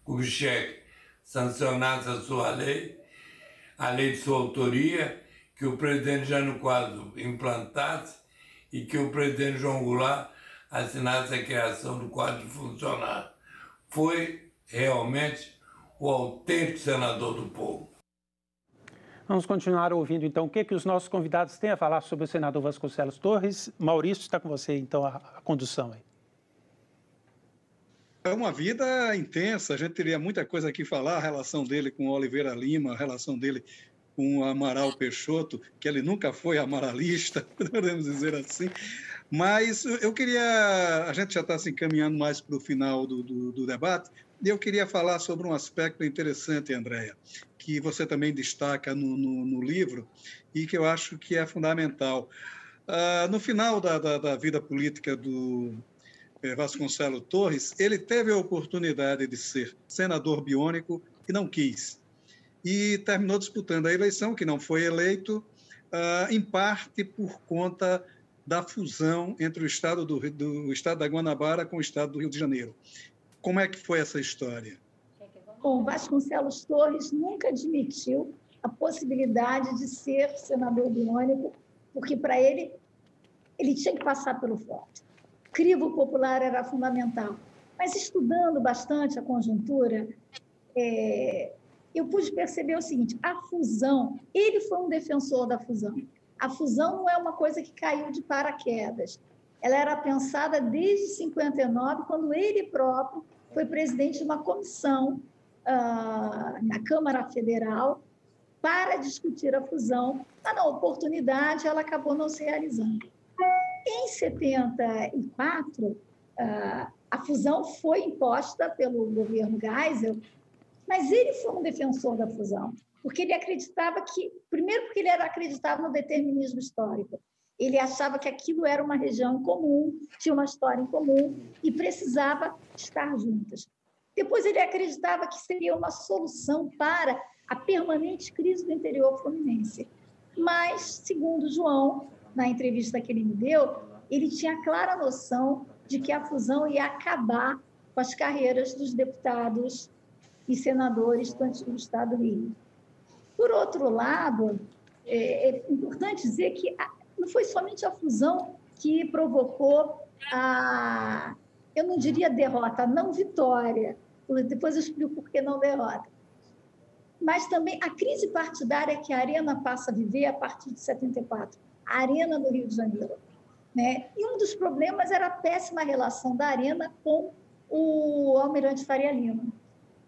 Kubitschek sancionasse a sua lei, a lei de sua autoria, que o presidente Jânio Quadros implantasse e que o presidente João Goulart assinasse a criação do quadro de funcionário. Foi realmente o autêntico senador do povo. Vamos continuar ouvindo, então, o que os nossos convidados têm a falar sobre o senador Vasconcelos Torres. Maurício, está com você, então, a condução aí. É uma vida intensa, a gente teria muita coisa aqui a falar, a relação dele com Oliveira Lima, a relação dele com Amaral Peixoto, que ele nunca foi amaralista, podemos dizer assim. Mas eu queria, a gente já está se encaminhando mais para o final do debate, e eu queria falar sobre um aspecto interessante, Andréia, que você também destaca no livro e que eu acho que é fundamental. No final da vida política do Vasconcelos Torres, ele teve a oportunidade de ser senador biônico e não quis. E terminou disputando a eleição, que não foi eleito, em parte por conta da fusão entre o estado do estado da Guanabara com o estado do Rio de Janeiro. Como é que foi essa história? Bom, Vasconcelos Torres nunca admitiu a possibilidade de ser senador biônico, porque para ele tinha que passar pelo voto. O crivo popular era fundamental. Mas estudando bastante a conjuntura, eu pude perceber o seguinte: a fusão, ele foi um defensor da fusão. A fusão não é uma coisa que caiu de paraquedas. Ela era pensada desde 59, quando ele próprio foi presidente de uma comissão na Câmara Federal para discutir a fusão. Mas, na oportunidade, ela acabou não se realizando. Em 74, a fusão foi imposta pelo governo Geisel, mas ele foi um defensor da fusão, porque ele acreditava primeiro porque ele acreditava no determinismo histórico. Ele achava que aquilo era uma região em comum, tinha uma história em comum e precisava estar juntas. Depois ele acreditava que seria uma solução para a permanente crise do interior fluminense. Mas, segundo João, na entrevista que ele me deu, ele tinha clara noção de que a fusão ia acabar com as carreiras dos deputados e senadores do antigo Estado do Rio. Por outro lado, é importante dizer que não foi somente a fusão que provocou eu não diria derrota, não vitória. Depois eu explico por que não derrota. Mas também a crise partidária que a Arena passa a viver a partir de 74, a Arena do Rio de Janeiro. Né? E um dos problemas era a péssima relação da Arena com o almirante Faria Lima,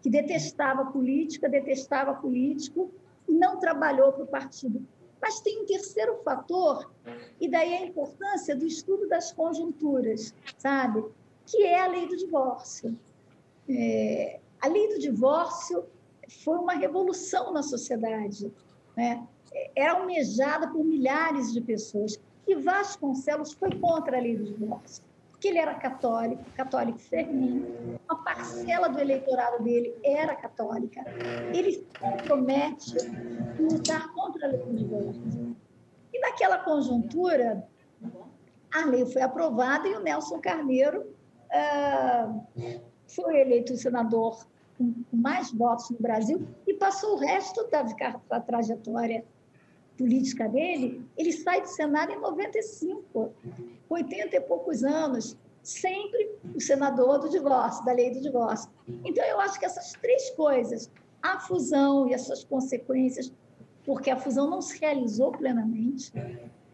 que detestava política, detestava político e não trabalhou para o partido. Mas tem um terceiro fator, e daí a importância do estudo das conjunturas, sabe? Que é a lei do divórcio. A lei do divórcio foi uma revolução na sociedade, né? Era almejada por milhares de pessoas. E Vasconcelos foi contra a lei do divórcio, porque ele era católico, católico ferrenho, uma parcela do eleitorado dele era católica. Ele se compromete a lutar contra a lei do divórcio. E naquela conjuntura, a lei foi aprovada e o Nelson Carneiro foi eleito senador com mais votos no Brasil e passou o resto da trajetória política dele. Ele sai do Senado em 95, com 80 e poucos anos, sempre o senador do divórcio, da lei do divórcio. Então, eu acho que essas três coisas, a fusão e as suas consequências, porque a fusão não se realizou plenamente,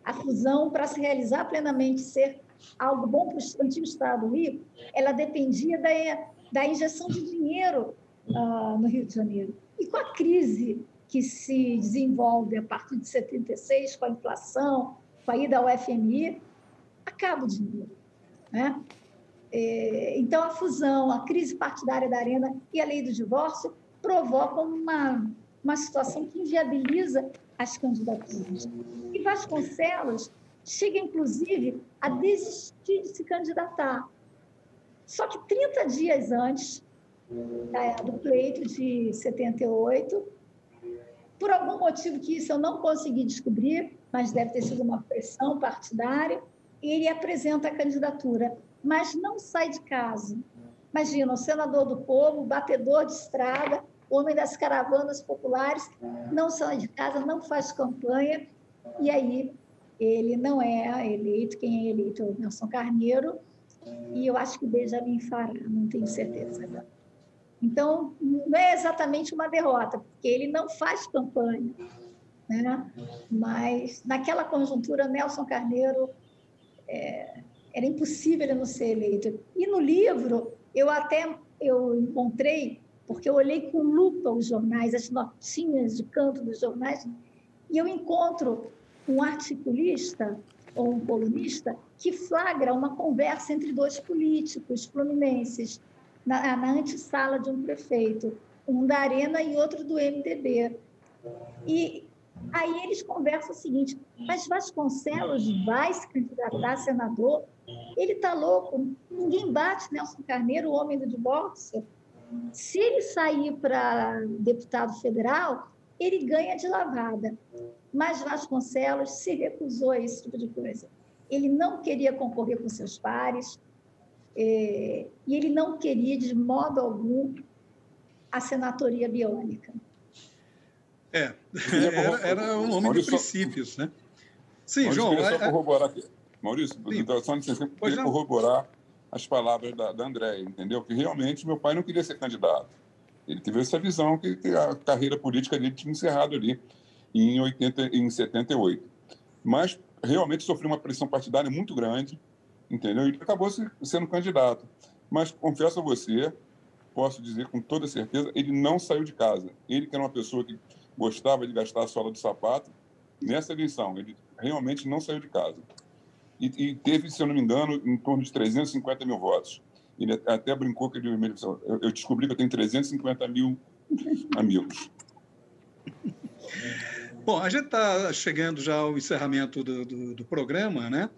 a fusão, para se realizar plenamente, ser algo bom para o antigo Estado do Rio, ela dependia da injeção de dinheiro no Rio de Janeiro. E com a crise que se desenvolve a partir de 76, com a inflação, com a ida ao FMI, acaba o dinheiro, né? Então, a fusão, a crise partidária da Arena e a lei do divórcio provocam uma situação que inviabiliza as candidaturas. E Vasconcelos chega, inclusive, a desistir de se candidatar. Só que 30 dias antes do pleito de 78, por algum motivo que isso eu não consegui descobrir, mas deve ter sido uma pressão partidária, ele apresenta a candidatura, mas não sai de casa. Imagina, o senador do povo, batedor de estrada, homem das caravanas populares, não sai de casa, não faz campanha, e aí ele não é eleito. Quem é eleito é o Nelson Carneiro, e eu acho que o Benjamin Fará, não tenho certeza. Então, não é exatamente uma derrota, porque ele não faz campanha, né? Mas, naquela conjuntura, Nelson Carneiro era impossível ele não ser eleito. E no livro, eu encontrei, porque eu olhei com lupa os jornais, as notinhas de canto dos jornais, e eu encontro um articulista ou um colunista que flagra uma conversa entre dois políticos fluminenses, na antessala de um prefeito, um da Arena e outro do MDB. E aí eles conversam o seguinte: mas Vasconcelos vai se candidatar a senador? Ele está louco, ninguém bate Nelson Carneiro, o homem do divórcio. Se ele sair para deputado federal, ele ganha de lavada. Mas Vasconcelos se recusou a esse tipo de coisa. Ele não queria concorrer com seus pares, e ele não queria, de modo algum, a senatoria biônica. Era um homem de princípios, né? Sim, Maurício, João. Só corroborar aqui. Maurício, só licença, eu queria corroborar as palavras da Andréia, entendeu? Que realmente meu pai não queria ser candidato. Ele teve essa visão que a carreira política dele tinha encerrado ali em 78. Mas realmente sofreu uma pressão partidária muito grande, entendeu? E acabou sendo candidato. Mas confesso a você, posso dizer com toda certeza, ele não saiu de casa. Ele, que era uma pessoa que gostava de gastar a sola do sapato, nessa eleição, ele realmente não saiu de casa. E teve, se eu não me engano, em torno de 350 mil votos. Ele até brincou que eu descobri que eu tenho 350 mil amigos. Bom, a gente está chegando já ao encerramento do programa, né?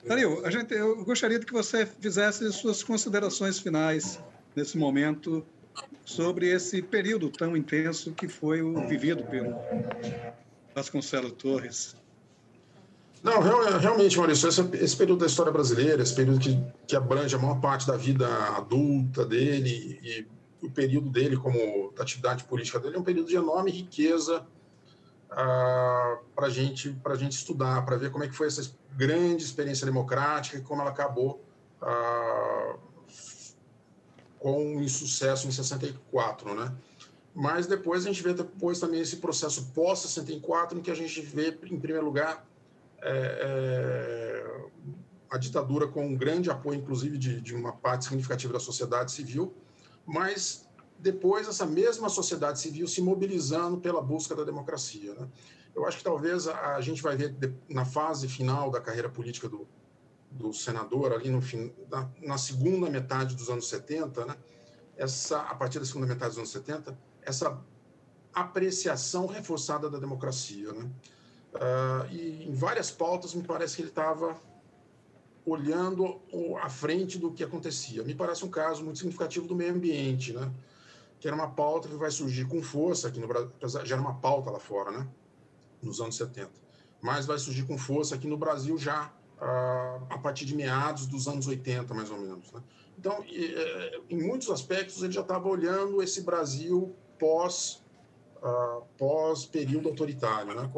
Dario, eu gostaria de que você fizesse suas considerações finais nesse momento sobre esse período tão intenso que foi o vivido pelo Vasconcelos Torres. Não, realmente, Maurício, esse período da história brasileira, esse período que abrange a maior parte da vida adulta dele e o período dele como da atividade política dele, é um período de enorme riqueza para a gente estudar, para ver como é que foi essa grande experiência democrática e como ela acabou com um insucesso em 64, né? Mas depois a gente vê também esse processo pós-64, em que a gente vê, em primeiro lugar, a ditadura com um grande apoio, inclusive, de uma parte significativa da sociedade civil, mas depois essa mesma sociedade civil se mobilizando pela busca da democracia, né? Eu acho que talvez a gente vai ver na fase final da carreira política do senador, ali na segunda metade dos anos 70, né, a partir da segunda metade dos anos 70, essa apreciação reforçada da democracia, né? E em várias pautas me parece que ele estava olhando à frente do que acontecia. Me parece um caso muito significativo do meio ambiente, né? Que era uma pauta que vai surgir com força aqui no Brasil, já era uma pauta lá fora, né? Nos anos 70, mas vai surgir com força aqui no Brasil já a partir de meados dos anos 80, mais ou menos, né? Então, em muitos aspectos, ele já estava olhando esse Brasil pós-período autoritário, né?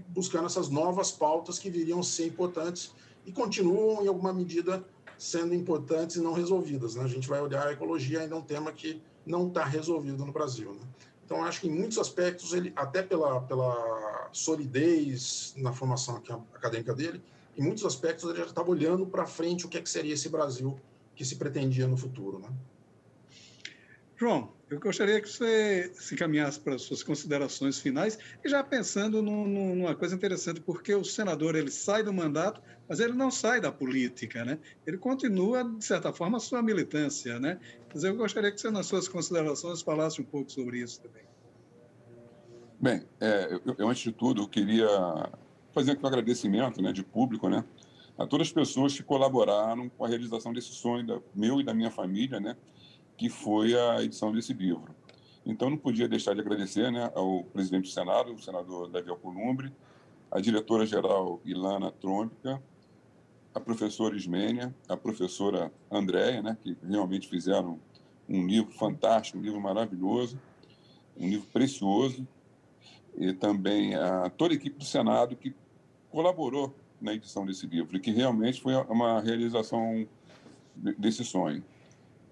Buscando essas novas pautas que viriam ser importantes e continuam, em alguma medida, sendo importantes e não resolvidas, né? A gente vai olhar a ecologia, ainda é um tema que não está resolvido no Brasil, né? Então, acho que em muitos aspectos, ele, até pela solidez na formação acadêmica dele, em muitos aspectos ele já estava olhando para frente o que seria esse Brasil que se pretendia no futuro, né? João, eu gostaria que você se encaminhasse para as suas considerações finais e já pensando numa coisa interessante, porque o senador ele sai do mandato, mas ele não sai da política, né? Ele continua, de certa forma, a sua militância, né? Mas eu gostaria que você, nas suas considerações, falasse um pouco sobre isso também. Bem, eu antes de tudo, eu queria fazer aqui um agradecimento, né, de público, né, a todas as pessoas que colaboraram com a realização desse sonho meu e da minha família, né, que foi a edição desse livro. Então, não podia deixar de agradecer, né, ao presidente do Senado, o senador Davi Alcolumbre, a diretora-geral Ilana Trombica, a professora Ismênia, a professora Andréia, né, que realmente fizeram um livro fantástico, um livro maravilhoso, um livro precioso, e também a toda a equipe do Senado que colaborou na edição desse livro, e que realmente foi uma realização desse sonho.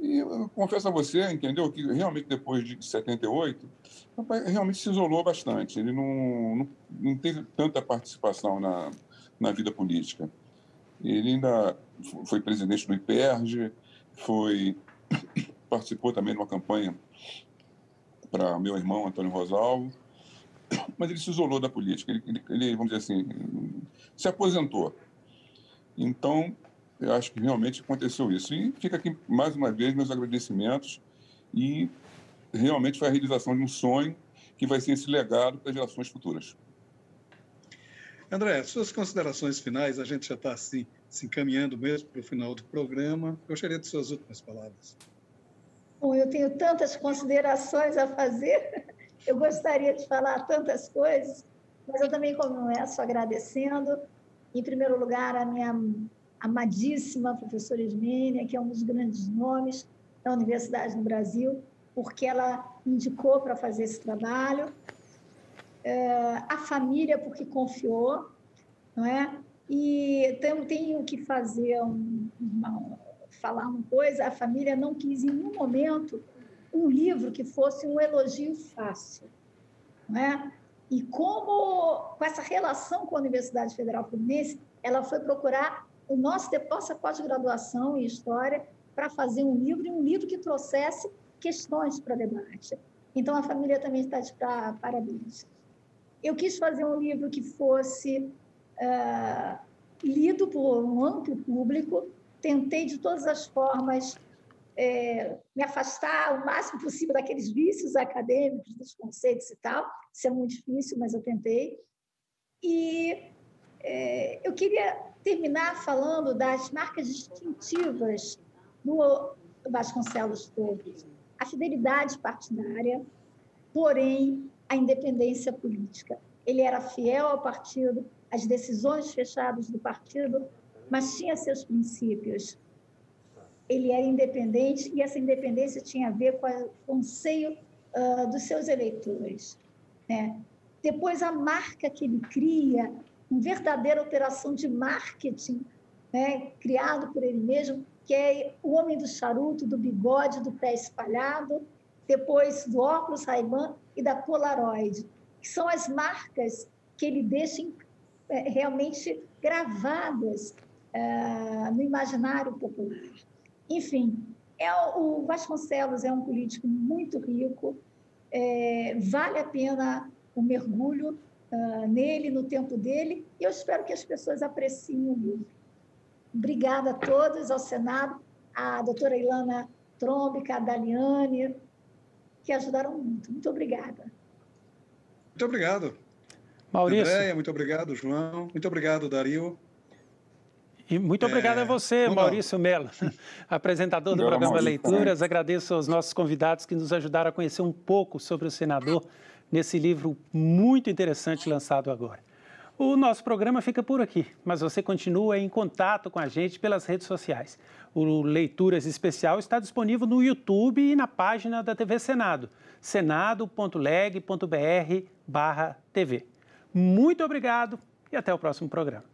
E eu confesso a você, entendeu, que realmente depois de 78, o papai realmente se isolou bastante. Ele não teve tanta participação na vida política. Ele ainda foi presidente do IPERJ, participou também de uma campanha para meu irmão, Antônio Rosalvo, mas ele se isolou da política. Ele, vamos dizer assim, se aposentou. Então, eu acho que realmente aconteceu isso. E fica aqui, mais uma vez, meus agradecimentos. E realmente foi a realização de um sonho que vai ser esse legado para as gerações futuras. André, suas considerações finais, a gente já está se encaminhando mesmo para o final do programa. Gostaria de suas últimas palavras. Bom, eu tenho tantas considerações a fazer, eu gostaria de falar tantas coisas, mas eu também começo agradecendo, em primeiro lugar, a minha amadíssima professora Ismênia, que é um dos grandes nomes da Universidade no Brasil, porque ela indicou para fazer esse trabalho, a família, porque confiou, não é? E tenho que falar uma coisa, a família não quis em nenhum momento um livro que fosse um elogio fácil, não é? E com essa relação com a Universidade Federal Fluminense, ela foi procurar nossa pós-graduação em História para fazer um livro, e um livro que trouxesse questões para debate. Então, a família também está de parabéns. Eu quis fazer um livro que fosse lido por um amplo público, tentei, de todas as formas, me afastar o máximo possível daqueles vícios acadêmicos, dos conceitos e tal. Isso é muito difícil, mas eu tentei. E eu queria terminar falando das marcas distintivas do Vasconcelos Torres. A fidelidade partidária, porém, a independência política. Ele era fiel ao partido, às decisões fechadas do partido, mas tinha seus princípios. Ele era independente, e essa independência tinha a ver com o anseio dos seus eleitores, né? Depois, a marca que ele cria, uma verdadeira operação de marketing, né, criado por ele mesmo, que é o homem do charuto, do bigode, do pé espalhado, depois do óculos Ray-Ban e da Polaroid, que são as marcas que ele deixa realmente gravadas no imaginário popular. Enfim, o Vasconcelos é um político muito rico, vale a pena o mergulho nele, no tempo dele, e eu espero que as pessoas apreciem o livro. Obrigada a todos, ao Senado, à doutora Ilana Trômbica, a Daliane, que ajudaram muito. Muito obrigada. Muito obrigado. Maurício. Andréia, muito obrigado, João. Muito obrigado, Dario. E muito obrigado a você, Maurício Mello, apresentador do programa Leituras. Agradeço aos nossos convidados que nos ajudaram a conhecer um pouco sobre o senador nesse livro muito interessante lançado agora. O nosso programa fica por aqui, mas você continua em contato com a gente pelas redes sociais. O Leituras Especial está disponível no YouTube e na página da TV Senado, senado.leg.br/TV. Muito obrigado e até o próximo programa.